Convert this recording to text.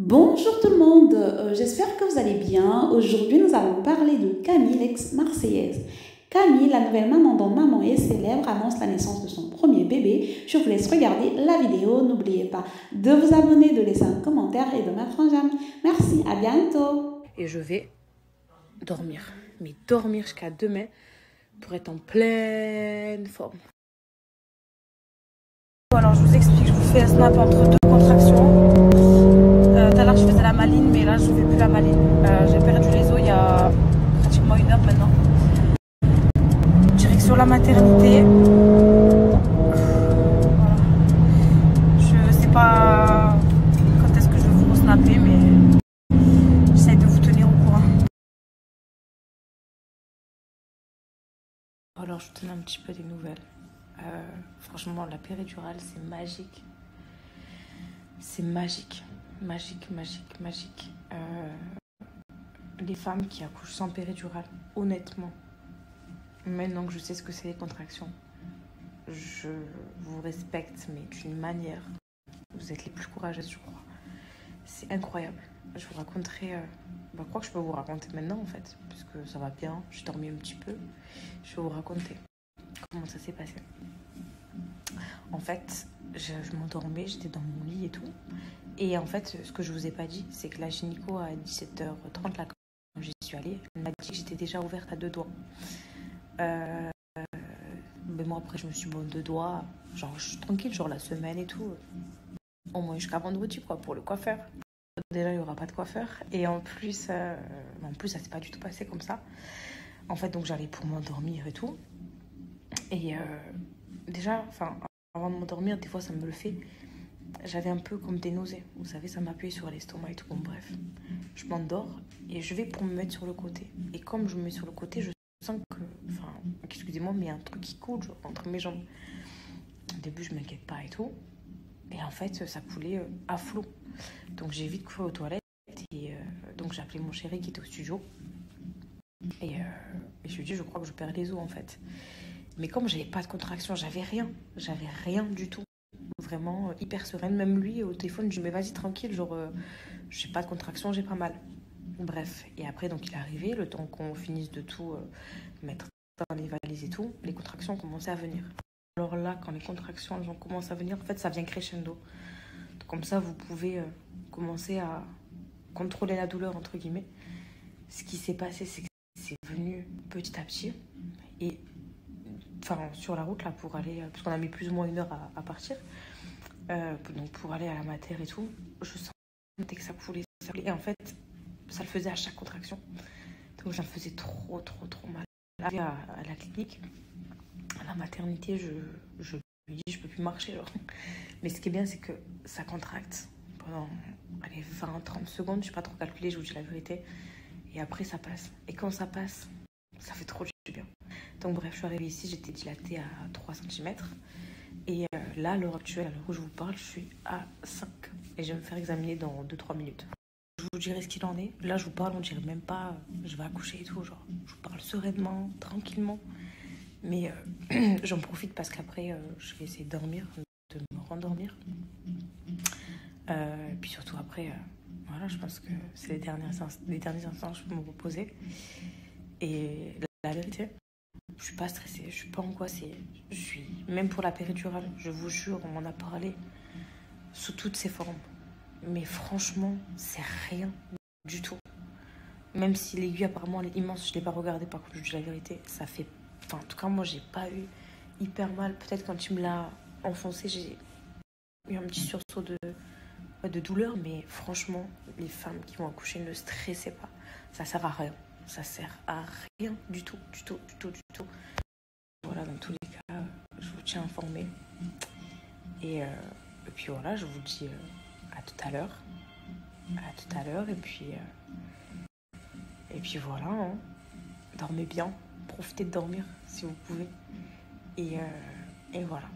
Bonjour tout le monde, j'espère que vous allez bien. Aujourd'hui, nous allons parler de Camille, l'ex-marseillaise. Camille, la nouvelle maman dont Maman est célèbre, annonce la naissance de son premier bébé. Je vous laisse regarder la vidéo. N'oubliez pas de vous abonner, de laisser un commentaire et de mettre un j'aime. Merci, à bientôt. Et je vais dormir, mais dormir jusqu'à demain pour être en pleine forme. Alors je vous explique, je vous fais un snap entre deux contractions. Tout à l'heure je faisais la maline, mais là je ne fais plus la maline. J'ai perdu les os il y a pratiquement 1 heure maintenant. Direction la maternité. Voilà. Je sais pas quand est-ce que je vais vous snapper, mais j'essaie de vous tenir au courant. Alors je vous donne un petit peu des nouvelles. Franchement, la péridurale, c'est magique. C'est magique. Magique, magique, magique. Les femmes qui accouchent sans péridurale, honnêtement, maintenant que je sais ce que c'est les contractions, je vous respecte, mais d'une manière. Vous êtes les plus courageuses, je crois. C'est incroyable. Je vous raconterai... je crois que je peux vous raconter maintenant, en fait, puisque ça va bien. J'ai dormi un petit peu. Je vais vous raconter comment ça s'est passé. En fait, je m'endormais, j'étais dans mon lit et tout. Et en fait, ce que je vous ai pas dit, c'est que la gynéco à 17h30, là, quand j'y suis allée, elle m'a dit que j'étais déjà ouverte à 2 doigts. Mais moi, après, je me suis dit, bon, 2 doigts, genre, je suis tranquille, genre la semaine et tout. Au moins jusqu'à vendredi, quoi, pour le coiffeur. Déjà, il n'y aura pas de coiffeur. Et en plus, ça s'est pas du tout passé comme ça. En fait, donc, j'allais pour m'endormir et tout. Et déjà, avant de m'endormir, des fois, ça me le fait. J'avais un peu comme des nausées. Vous savez, ça m'appuyait sur l'estomac et tout. Bon, bref, je m'endors et je vais pour me mettre sur le côté. Et comme je me mets sur le côté, je sens que, excusez-moi, mais il y a un truc qui coule genre, entre mes jambes. Au début, je m'inquiète pas et tout. Et en fait, ça coulait à flot. Donc, j'ai vite couru aux toilettes. Et donc, j'ai appelé mon chéri qui était au studio. Et je lui ai dit, je crois que je perds les os, en fait. Mais comme j'avais pas de contraction, j'avais rien du tout. Vraiment hyper sereine. Même lui, au téléphone, je dis, mais vas-y, tranquille, genre, j'ai pas de contraction, j'ai pas mal. Bref. Et après, donc, il est arrivé, le temps qu'on finisse de tout mettre dans les valises et tout, les contractions ont commencé à venir. Alors là, quand les contractions elles ont commencé à venir, en fait, ça vient crescendo. Donc, comme ça, vous pouvez commencer à contrôler la douleur, entre guillemets. Ce qui s'est passé, c'est que c'est venu petit à petit. Et sur la route, là, pour aller... Parce qu'on a mis plus ou moins 1 heure à partir. Donc, pour aller à la mater et tout, je sentais que ça coulait. Et en fait, ça le faisait à chaque contraction. Donc, ça me faisait trop mal. Là, à la clinique, à la maternité, je lui dis, je peux plus marcher. Genre. Mais ce qui est bien, c'est que ça contracte pendant 20-30 secondes. Je n'ai pas trop calculé, je vous dis la vérité. Et après, ça passe. Et quand ça passe, ça fait trop du bien. Donc bref, je suis arrivée ici, j'étais dilatée à 3 cm. Et là, à l'heure actuelle, à l'heure où je vous parle, je suis à 5. Et je vais me faire examiner dans 2-3 minutes. Je vous dirai ce qu'il en est. Là, je vous parle, on dirait même pas je vais accoucher et tout. Genre, je vous parle sereinement, tranquillement. Mais j'en profite parce qu'après, je vais essayer de dormir, de me rendormir. Et puis surtout après, voilà, je pense que c'est les derniers instants où je peux me reposer. Et la vérité, je suis pas stressée, je suis pas angoissée. Je suis, même pour la péridurale, je vous jure, on m'en a parlé sous toutes ses formes. Mais franchement, c'est rien du tout. Même si l'aiguille apparemment elle est immense, je l'ai pas regardée, par contre je dis la vérité, ça fait... en tout cas, moi j'ai pas eu hyper mal. Peut-être quand tu me l'as enfoncé, j'ai eu un petit sursaut de douleur, mais franchement, les femmes qui vont accoucher, ne stressez pas. Ça sert à rien. Ça sert à rien du tout. Voilà, dans tous les cas, je vous tiens informé. Et puis voilà, je vous dis à tout à l'heure. Et puis voilà, hein. Dormez bien. Profitez de dormir si vous pouvez. Et voilà.